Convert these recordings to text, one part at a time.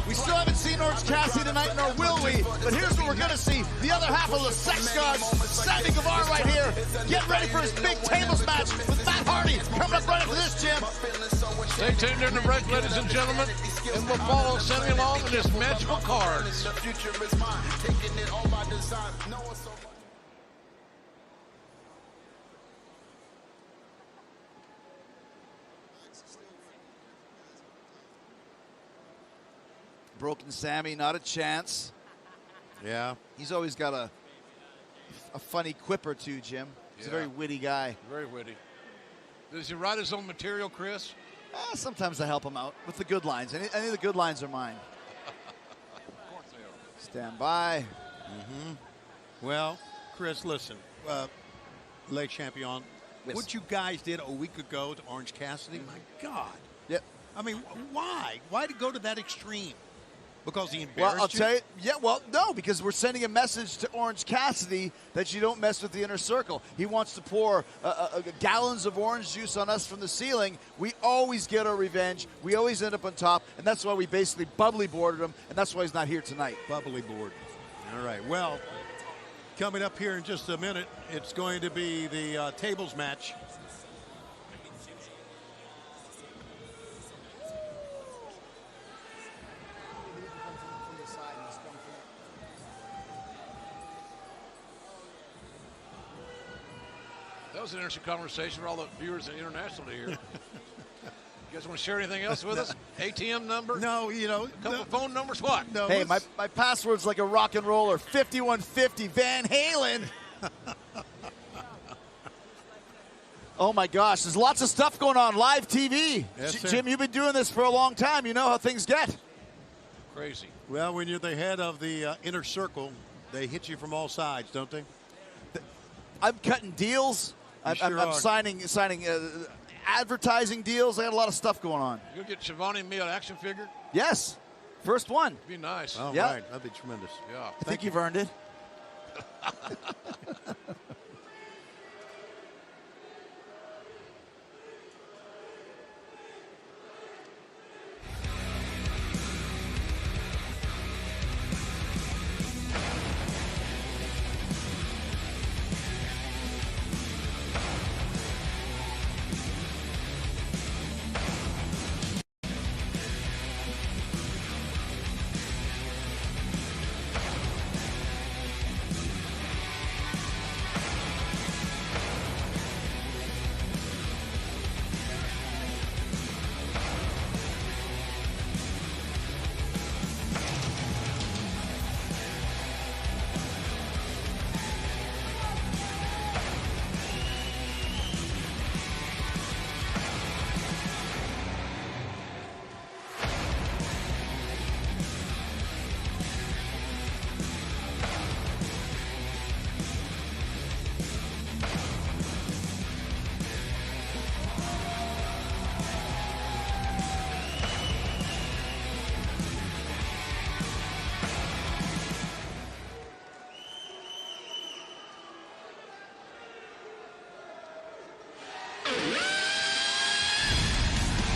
We still haven't seen Orange Cassidy tonight, nor will we, but here's what we're going to see. The other half of the sex gods, Sammy Guevara right here. Get ready for his big tables match with Matt Hardy coming up right after this, Jim. Stay tuned during the break, ladies and gentlemen, and we'll follow Sammy along in this magical card. Broken Sammy, not a chance. Yeah. He's always got a funny quip or two, Jim. He's a very witty guy. Very witty. Does he write his own material, Chris? Sometimes I help him out with the good lines. Any of the good lines are mine. Of course they are. Stand by. Well, Chris, listen. Le Champion, Yes. what you guys did a week ago to Orange Cassidy, my God. Yep. I mean, why? Why to go to that extreme? Because he embarrassed Well, I'll tell you. Yeah, well, no, because we're sending a message to Orange Cassidy that you don't mess with the inner circle. He wants to pour gallons of orange juice on us from the ceiling. We always get our revenge. We always end up on top, and that's why we basically bubbly boarded him, and that's why he's not here tonight. Bubbly board. All right. Well, coming up here in just a minute, it's going to be the tables match. That was an interesting conversation for all the viewers internationally here. You guys want to share anything else with us? ATM number? No, you know. A couple of phone numbers? What? No, Hey, my password's like a rock and roller. 5150 Van Halen. Oh, my gosh. There's lots of stuff going on. Live TV. Yes, sir. Jim, you've been doing this for a long time. You know how things get. Crazy. Well, when you're the head of the inner circle, they hit you from all sides, don't they? I'm cutting deals. I'm signing advertising deals. I got a lot of stuff going on. You'll get Shivani and me an action figure? Yes. First one. Be nice. Oh, Yeah. right. That'd be tremendous. Yeah. I think you've earned it.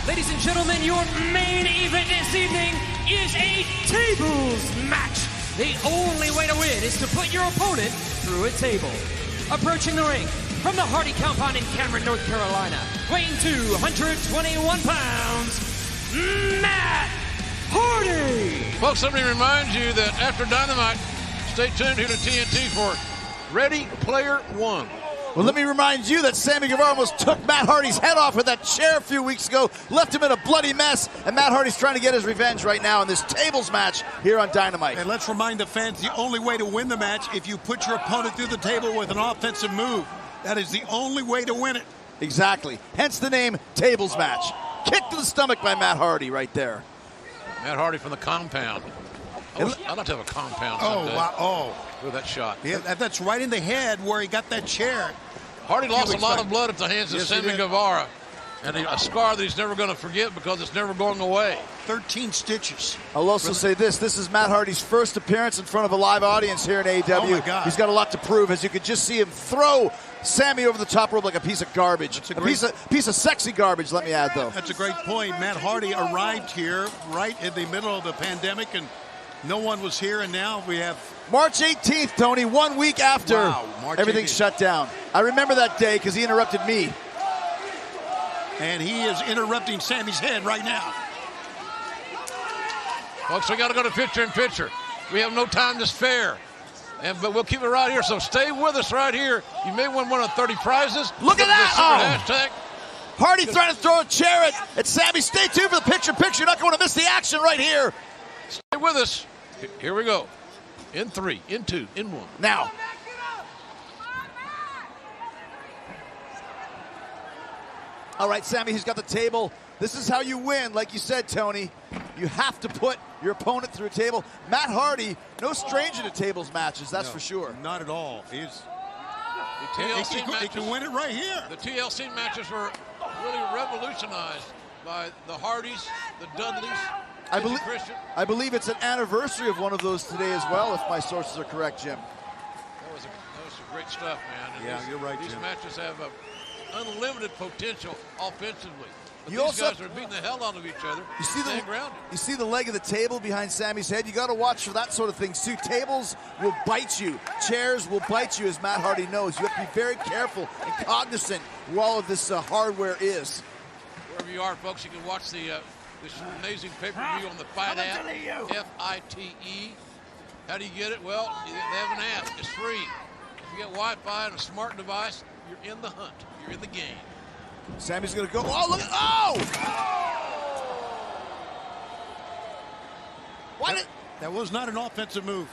Ladies and gentlemen, your main event this evening is a tables match. The only way to win is to put your opponent through a table. Approaching the ring from the Hardy compound in Cameron, North Carolina, weighing 221 pounds, Matt Hardy. Folks, let me remind you that after Dynamite, stay tuned here to TNT for Ready Player One. Well, let me remind you that Sammy Guevara almost took Matt Hardy's head off with that chair a few weeks ago, left him in a bloody mess, and Matt Hardy's trying to get his revenge right now in this tables match here on Dynamite. And let's remind the fans, the only way to win the match if you put your opponent through the table with an offensive move. That is the only way to win it. Exactly. Hence the name tables match. Kick to the stomach by Matt Hardy right there. Matt Hardy from the compound. I'd like to have a compound someday. Oh, wow. Oh. With that shot. Yeah, that's right in the head where he got that chair. Hardy lost a lot of blood at the hands of Yes, he Sammy did. Guevara. And a scar that he's never going to forget because it's never going away. 13 stitches. I'll also say this. This is Matt Hardy's first appearance in front of a live audience here in AEW. Oh, my God. He's got a lot to prove, as you could just see him throw Sammy over the top rope like a piece of garbage. That's a piece of sexy garbage, let me add, though. That's a great point. Matt Hardy arrived here right in the middle of the pandemic, and no one was here, and now we have... March 18th, Tony, 1 week after everything 18th. shut down. I remember that day because he interrupted me. And he is interrupting Sammy's head right now. Folks, we got to go to picture-in-picture. We have no time to spare. But we'll keep it right here, so stay with us right here. You may win one of 30 prizes. Look at that! Hashtag. Hardy trying to throw a chair at Sammy. Stay tuned for the picture-in-picture. You're not going to miss the action right here. Stay with us. Here we go. In 3, in 2, in 1. Now. All right, Sammy, he's got the table. This is how you win, like you said, Tony. You have to put your opponent through a table. Matt Hardy, no stranger to tables matches, that's for sure. Not at all. The TLC matches, he can win it right here. The TLC matches were really revolutionized by the Hardys, the Dudleys, Christian. I believe it's an anniversary of one of those today as well, if my sources are correct, Jim. That was some great stuff, man. And you're right, These Jim. matches have unlimited potential offensively. But You these also guys are beating the hell out of each other. You see the leg of the table behind Sammy's head? You got to watch for that sort of thing, too. Tables will bite you. Chairs will bite you, as Matt Hardy knows. You have to be very careful and cognizant where all of this hardware is. Wherever you are, folks, you can watch this amazing pay-per-view on the Fight app, F-I-T-E. How do you get it? Well, they have an app. It's free. If you get Wi-Fi and a smart device, you're in the hunt. You're in the game. Sammy's going to go. Oh, look at... Oh! That was not an offensive move.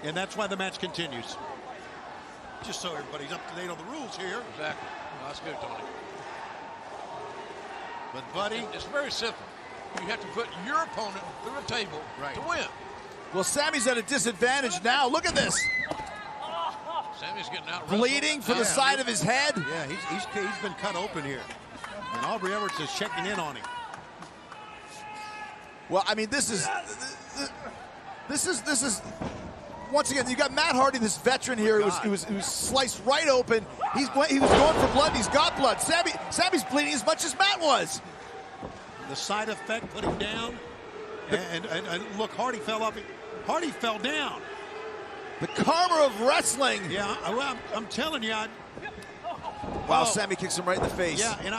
And that's why the match continues. Just so everybody's up to date on the rules here. Exactly. Well, that's good, Tony. But, buddy... It's very simple. You have to put your opponent through a table to win. Well, Sammy's at a disadvantage now. Look at this. Sammy's getting out. Bleeding from the side of his head. Yeah, he's been cut open here. And Aubrey Edwards is checking in on him. Well, I mean, this is once again, you got Matt Hardy, this veteran here who was sliced right open. He was going for blood. He's got blood. Sammy's bleeding as much as Matt was. The side effect put him down. And look, Hardy fell off. Hardy fell down. The karma of wrestling. Yeah, I'm telling you. Wow, Sammy kicks him right in the face. Yeah, and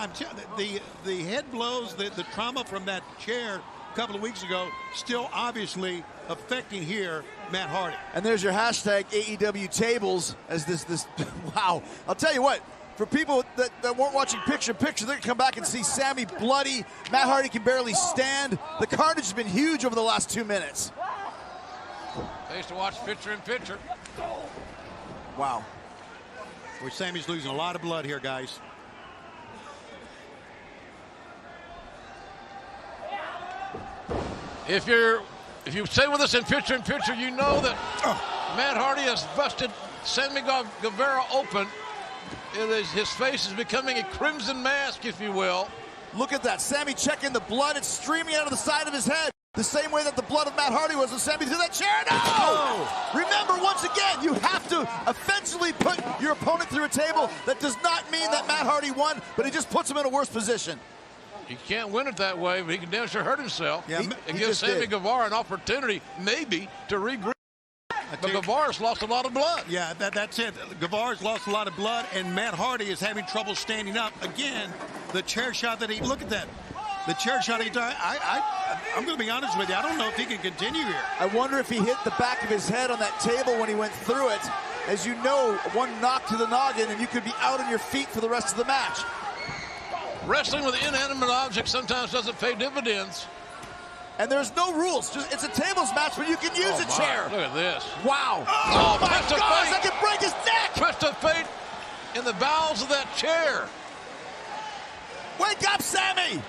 the head blows, the trauma from that chair a couple of weeks ago, still obviously affecting here Matt Hardy. And there's your hashtag AEW tables as this. Wow, I'll tell you what. For people that weren't watching picture-in-picture, they're going to come back and see Sammy bloody. Matt Hardy can barely stand. The carnage has been huge over the last 2 minutes. They used to watch picture-in-picture. Wow. Where Sammy's losing a lot of blood here, guys. If you stay with us in picture-in-picture, you know that Matt Hardy has busted Sammy Guevara open. His face is becoming a crimson mask, if you will. Look at that. Sammy checking the blood. It's streaming out of the side of his head. The same way that the blood of Matt Hardy was when Sammy threw that chair. No! Remember, once again, you have to offensively put your opponent through a table. That does not mean that Matt Hardy won, but it just puts him in a worse position. He can't win it that way, but he can damn sure hurt himself. Yeah, and give Sammy Guevara an opportunity, maybe, to regroup. But Guevara's lost a lot of blood. Yeah, that's it. Guevara's lost a lot of blood, and Matt Hardy is having trouble standing up. Again, the chair shot that look at that. The chair shot I'm going to be honest with you. I don't know if he can continue here. I wonder if he hit the back of his head on that table when he went through it. As you know, one knock to the noggin, and you could be out on your feet for the rest of the match. Wrestling with inanimate objects sometimes doesn't pay dividends. And there's no rules. It's a tables match, but you can use a chair. Look at this. Wow. Oh my gosh, that could break his neck. Twist of fate in the bowels of that chair. Wake up, Sammy.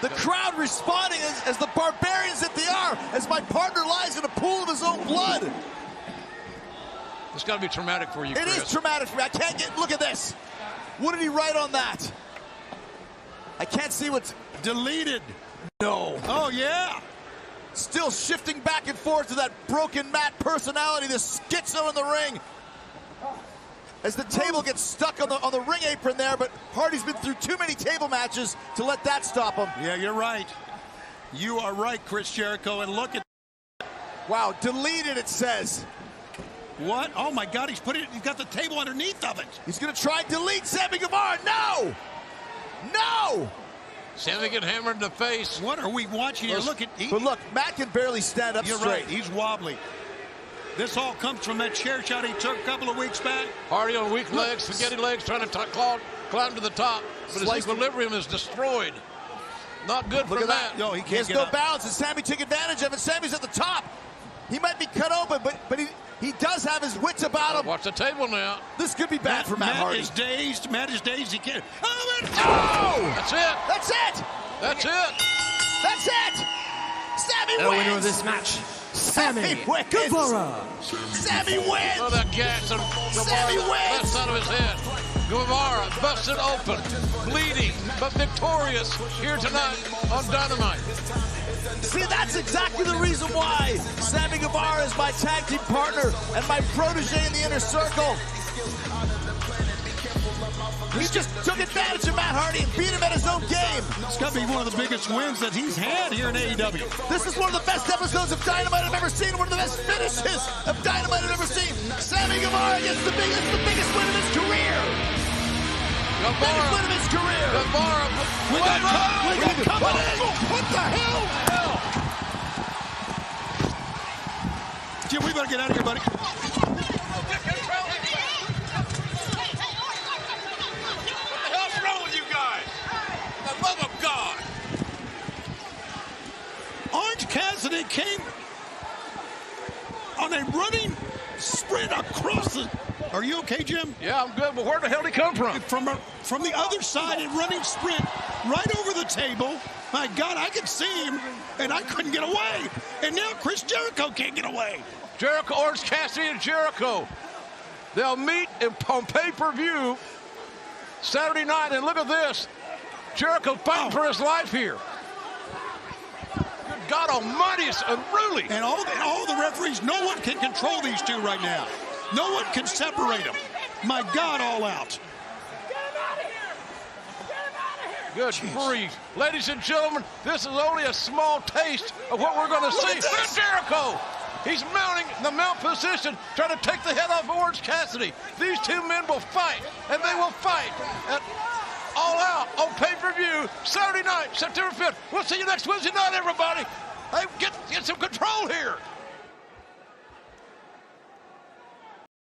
The crowd responding as the barbarians that they are, as my partner lies in a pool of his own blood. It's got to be traumatic for you, Chris. It is traumatic for me. I can't look at this. What did he write on that? I can't see what's deleted. no. Oh, yeah. Still shifting back and forth to that broken Matt personality, this schizo in the ring. As the table gets stuck on the ring apron there, but Hardy's been through too many table matches to let that stop him. Yeah, you're right. You are right, Chris Jericho, and look at wow, deleted it says. what? Oh my God, he's got the table underneath of it. He's gonna try and delete Sammy Guevara. No! No! Sammy get hammered in the face. What are we watching here? Look at But look, Matt can barely stand up You're straight. right, he's wobbly. This all comes from that chair shot he took a couple of weeks back. Hardy on weak legs, spaghetti legs, trying to climb to the top, but his equilibrium is destroyed. Not good for Matt. No, he He can't has get no up. balance, and Sammy took advantage of it. Sammy's at the top. He might be cut open, but he does have his wits about him. Watch the table now. This could be bad for Matt Hardy. Matt is dazed. He can't. Oh, That's it. That's it! That's it. That's it! Sammy The wins! winner of this match, Sammy wins! Guevara. Sammy wins! Oh, that gas on Sammy Guevara wins! bust out of his head. Guevara busted open, bleeding, but victorious here tonight on Dynamite. See, that's exactly the reason why Sammy Guevara is my tag team partner and my protege in the inner circle. He just took advantage of Matt Hardy and beat him at his own game. it's got to be one of the biggest wins that he's had here in AEW. This is one of the best episodes of Dynamite I've ever seen. One of the best finishes of Dynamite I've ever seen. Sammy Guevara gets the biggest win of his career. Biggest win of his career. Guevara. We got coming in. What the hell? Jim, we better get out of here, buddy. What's wrong with you guys? For the love of God. Orange Cassidy came on a running sprint across the... Are you okay, Jim? Yeah, I'm good, but where the hell did he come from? From the other side, a running sprint right over the table. My God, I could see him, and I couldn't get away. And now Chris Jericho can't get away. Jericho, Orange Cassidy, and Jericho. They'll meet on pay-per-view Saturday night, and look at this. Jericho fighting for his life here. Good God almighty, it's unruly. And all the referees, no one can control these two right now. No one can separate them. My God, all out. Good grief. Ladies and gentlemen, this is only a small taste of what we're going to see. Here's Jericho. He's mounting the mount position, trying to take the head off Orange Cassidy. These two men will fight, and they will fight at All Out on pay-per-view Saturday night, September 5th. We'll see you next Wednesday night, everybody. Hey, get some control here.